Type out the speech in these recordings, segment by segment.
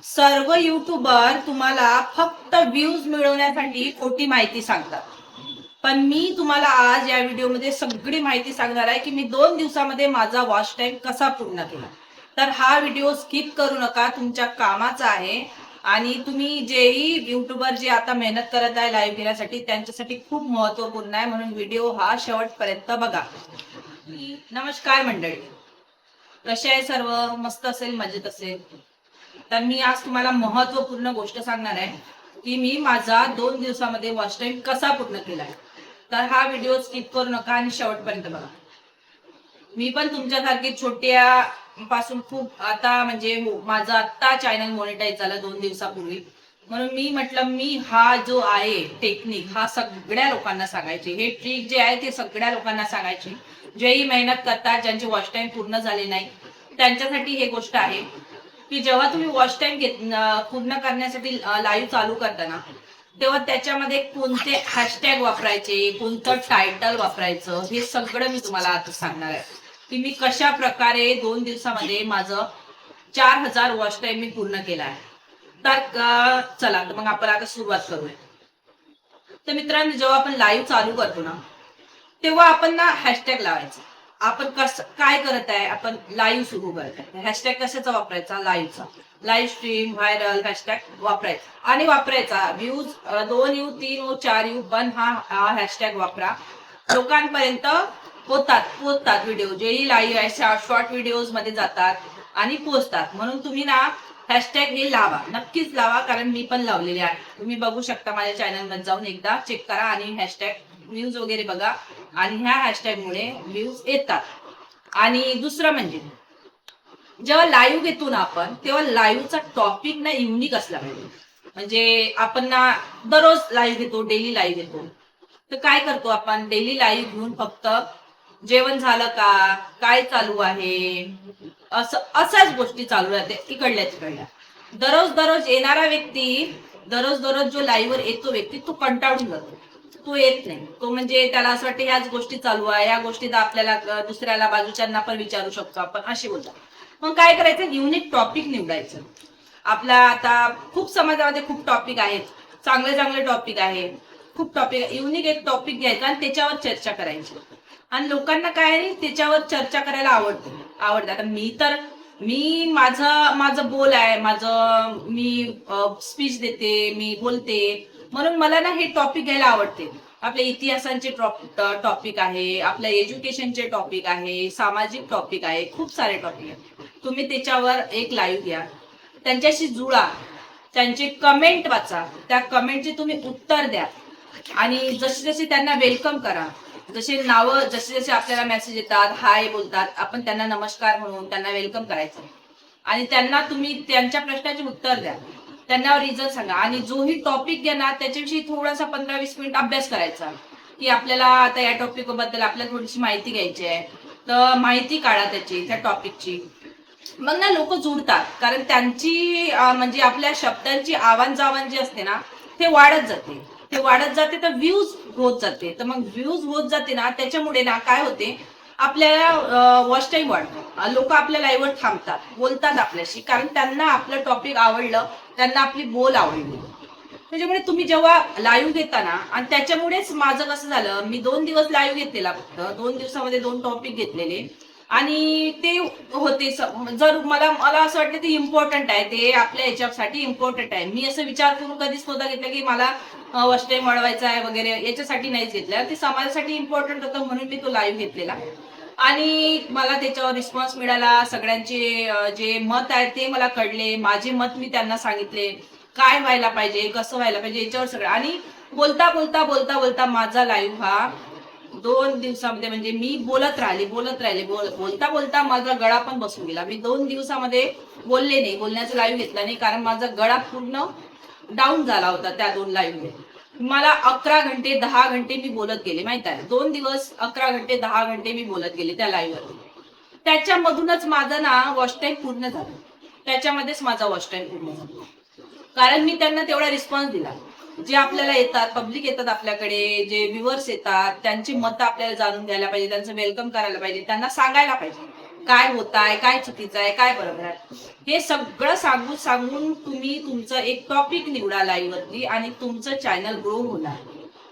सर्व युट्यूबर तुम्हाला फक्त व्ह्यूज मिळवण्यासाठी खोटी माहिती सांगतात. पण मी तुम्हाला आज या व्हिडिओमध्ये सगळी माहिती सांगणार आहे की मी 2 दिवसामध्ये माझा वॉच टाइम कसा पूर्ण केला. तर हा व्हिडिओ स्किप करू नका, तुमच्या कामाचा आहे. आणि तुम्ही जेही युट्यूबर जे आता मेहनत करत आहे लाईव्ह घेण्यासाठी त्यांच्यासाठी खूप महत्वपूर्ण आहे, म्हणून व्हिडिओ हा शेवटपर्यंत बघा. नमस्कार मंडळी, कसे आहे सर्व? मस्त असेल, मजेत असेल. तर मी आज तुम्हाला महत्वपूर्ण गोष्ट सांगणार आहे की मी माझा 2 दिवसामध्ये वॉच टाइम कसा पूर्ण केलाय. तर हा व्हिडिओ स्किप करू नका आणि शेवटपर्यंत बघा. मी पण तुमच्यासारखी छोट्या पासून खूप आता म्हणजे माझं आत्ता चॅनल मॉनिटाईज झालं 2 दिवसापूर्वी, म्हणून मी म्हटलं मी हा जो आहे टेक्निक हा सगळ्या लोकांना सांगायचे, हे ट्रिक जे आहे ते सगळ्या लोकांना सांगायचे जेही मेहनत करतात, ज्यांचे वॉच टाइम पूर्ण झाले नाही त्यांच्यासाठी हे गोष्ट आहे की जेव्हा तुम्ही वॉच टाइम पूर्ण करण्यासाठी लाईव्ह चालू करताना तेव्हा त्याच्यामध्ये कोणते हॅशटॅग वापरायचे, कोणतं टायटल वापरायचं, हे सगळं मी तुम्हाला आता सांगणार आहे की मी कशा प्रकारे 2 दिवसामध्ये माझं 4000 वॉच टाइम मी पूर्ण केला आहे. तर चला, तर मग आपण आता सुरुवात करूया. तर मित्रांनो, जेव्हा आपण लाईव्ह चालू करतो ना तेव्हा आपण ना हॅशटॅग लावायचं. आपण कसं काय करत आहे, आपण लाईव्ह सुरू करत आहे, हॅशटॅग कशाचा वापरायचा? लाईव्हचा. लाईव्ह स्ट्रीम, व्हायरल हॅशटॅग वापरायचा आणि वापरायचा. व्ह्यूज 2 येऊ, 3 येऊ, 4 येऊ, पण हा हॅशटॅग वापरा. लोकांपर्यंत पोचतात व्हिडिओ जेही लाईव्ह आहे, शॉर्ट व्हिडिओज मध्ये जातात आणि पोचतात. म्हणून तुम्ही ना हॅशटॅग हे लावा, नक्कीच लावा, कारण मी पण लावलेले आहे. तुम्ही बघू शकता माझ्या चॅनल मध्ये जाऊन एकदा चेक करा आणि हॅशटॅग व्ह्यूज वगैरे बघा. आणि ह्या हॅशटॅग मुळे व्ह्यूज येतात. आणि दुसरं म्हणजे जेव्हा लाईव्ह घेतो ना आपण, तेव्हा लाईव्हचा टॉपिक ना युनिक असला पाहिजे. म्हणजे आपण ना दररोज लाईव्ह घेतो, डेली लाईव्ह घेतो, तर काय करतो आपण? डेली लाईव्ह घेऊन फक्त जेवण झालं का, काय चालू आहे, असं असाच गोष्टी चालू राहते इकडल्या तिकडल्या. दररोज दररोज येणारा व्यक्ती, दररोज दररोज जो लाईव्ह वर येतो व्यक्ती, तो कंटाळून जातो, तो येत नाही. तो म्हणजे त्याला असं वाटतं ह्याच गोष्टी चालू आहे, ह्या गोष्टी तर आपल्याला दुसऱ्याला बाजूच्यांना पण विचारू शकतो आपण, अशी बोलतात. मग काय करायचं? युनिक टॉपिक निवडायचं. आपला आता खूप समाजामध्ये खूप टॉपिक आहेत, चांगले चांगले टॉपिक आहे, खूप टॉपिक. युनिक एक टॉपिक घ्यायचा आणि त्याच्यावर चर्चा करायची. आणि लोकांना काय आहे, त्याच्यावर चर्चा करायला आवडते. आता मी माझं माझं बोल आहे, माझं मी स्पीच देते, मी बोलते, म्हणून मला ना हे टॉपिक घ्यायला आवडते. आपल्या इतिहासांचे टॉपिक आहे, आपल्या एज्युकेशनचे टॉपिक आहे, सामाजिक टॉपिक आहे, खूप सारे टॉपिक आहे. तुम्ही त्याच्यावर एक लाईव्ह घ्या, त्यांच्याशी जुळा, त्यांचे कमेंट वाचा, त्या कमेंटचे तुम्ही उत्तर द्या आणि जसे जसे त्यांना वेलकम करा. जसे नावं, जसे जसे आपल्याला मेसेज येतात, हाय बोलतात, आपण त्यांना नमस्कार म्हणून त्यांना वेलकम करायचं. आणि त्यांना तुम्ही त्यांच्या प्रश्नाचे उत्तर द्या, त्यांना रिझन सांगा. आणि जोही टॉपिक घ्या ना त्याच्याविषयी थोडासा 15-20 मिनिट अभ्यास करायचा, की आपल्याला आता या टॉपिक बद्दल आपल्याला थोडीशी माहिती घ्यायची आहे, तर माहिती काढा त्याची, त्या टॉपिकची. मग ना लोक जुळतात, कारण त्यांची म्हणजे आपल्या शब्दांची आवाज जी असते ना ते वाढत जाते, तर व्ह्यूज होत जाते. तर मग व्ह्यूज होत जाते ना, त्याच्यामुळे ना काय होते, आपल्याला वॉच टाइम वाढतो. लोक आपल्या लाईव्हवर थांबतात, बोलतात आपल्याशी, कारण त्यांना आपलं टॉपिक आवडलं, त्यांना आपली बोल आवडली. त्याच्यामुळे तुम्ही जेव्हा लाईव्ह घेता ना, आणि त्याच्यामुळेच माझं कसं झालं, मी 2 दिवस लाईव्ह घेतलेला, फक्त 2 दिवसामध्ये 2 टॉपिक घेतलेले. आणि ते होते जर मला मला असं वाटतं ते इम्पॉर्टंट आहे, ते आपल्या ह्याच्यासाठी इम्पॉर्टंट आहे. मी असं विचार करून कधीच स्वतः घेतलं की मला वॉच टाइम वाढवायचा आहे वगैरे, याच्यासाठी नाहीच घेतलं. ते समाजासाठी इम्पॉर्टंट होतं म्हणून मी तो लाईव्ह घेतलेला. आणि मला त्याच्यावर रिस्पॉन्स मिळाला. सगळ्यांचे जे मत आहे ते मला कळले, माझे मत मी त्यांना सांगितले, काय व्हायला पाहिजे, कसं व्हायला पाहिजे, याच्यावर सगळं. आणि बोलता बोलता बोलता बोलता माझा लाईव्ह हा 2 दिवसामध्ये, म्हणजे मी बोलत राहिले, बोलता बोलता माझा गळा पण बसून गेला. मी 2 दिवसामध्ये बोलले नाही, बोलण्याचं लाईव्ह घेतला नाही, कारण माझा गळा पूर्ण डाऊन झाला होता त्या 2 लाईव्ह. मला 11 घंटे 10 घंटे मी बोलत गेले, माहित आहे, 2 दिवस 11 घंटे 10 घंटे मी बोलत गेले त्या लाईव्ह वर. त्याच्यामधूनच माझा ना वॉच टाइम पूर्ण झाला, त्याच्यामध्येच माझा वॉच टाइम पूर्ण झाला, कारण मी त्यांना तेवढा रिस्पॉन्स दिला. जे आपल्याला येतात, पब्लिक येतात आपल्याकडे, जे व्ह्युअर्स येतात, त्यांची मतं आपल्याला जाणून घ्यायला पाहिजे, त्यांचं वेलकम करायला पाहिजे, त्यांना सांगायला पाहिजे काय होत आहे, काय चुकीचं आहे, काय बरोबर आहे, हे सगळं सांगून सांगून तुम्ही तुमचं एक टॉपिक निवडा लाईव्ह वरती आणि तुमचं चॅनल ग्रो होणार.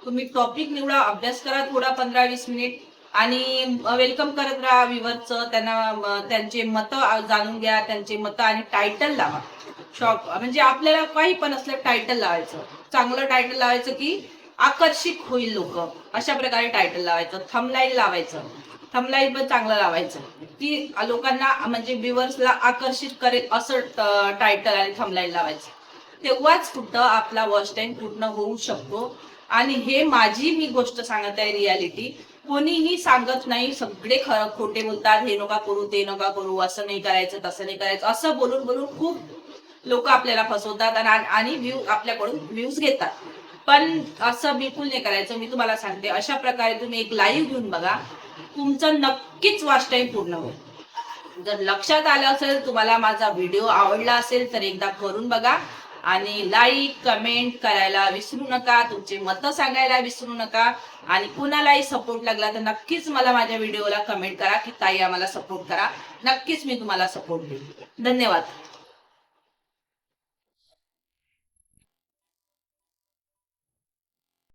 तुम्ही टॉपिक निवडा, अभ्यास करा थोडा 15-20 मिनिट आणि वेलकम करत राहा व्ह्युअर्सचं. त्यांना त्यांचे मतं जाणून घ्या, त्यांचे मतं आणि टायटल लावा. शॉप म्हणजे आपल्याला काही पण असलं टायटल लावायचं, चांगलं टायटल लावायचं की आकर्षित होईल लोक, अशा प्रकारे टायटल लावायचं. थंबनाईल लावायचं, थंबनाईल पण चांगलं लावायचं की लोकांना म्हणजे व्ह्युअर्सला आकर्षित करेल असं टायटल आणि थंबनाईल लावायचं. तेव्हाच कुठं आपला वॉच टाइम पूर्ण होऊ शकतो. आणि हे माझी मी गोष्ट सांगत आहे, रियालिटी. कोणीही सांगत नाही, सगळे खरं खोटे बोलतात, हे नका करू, ते नका करू, असं नाही करायचं, तसं नाही करायचं, असं बोलून बोलून खूप लोक आपल्याला फसवतात आणि व्ह्यू आपल्याकडून व्ह्यूज घेतात. पण असं बिलकुल नाही करायचं. मी तुम्हाला सांगते, अशा प्रकारे तुम्ही एक लाईव्ह घेऊन बघा, तुमचं नक्कीच वॉच टाइम पूर्ण होईल. जर लक्षात आलं असेल, तुम्हाला माझा व्हिडिओ आवडला असेल तर एकदा करून बघा आणि लाईक कमेंट करायला विसरू नका, तुमचे मतं सांगायला विसरू नका. आणि कुणालाही सपोर्ट लागला तर नक्कीच मला माझ्या व्हिडिओला कमेंट करा की ताई आम्हाला सपोर्ट करा. नक्कीच मी तुम्हाला सपोर्ट देईन. धन्यवाद.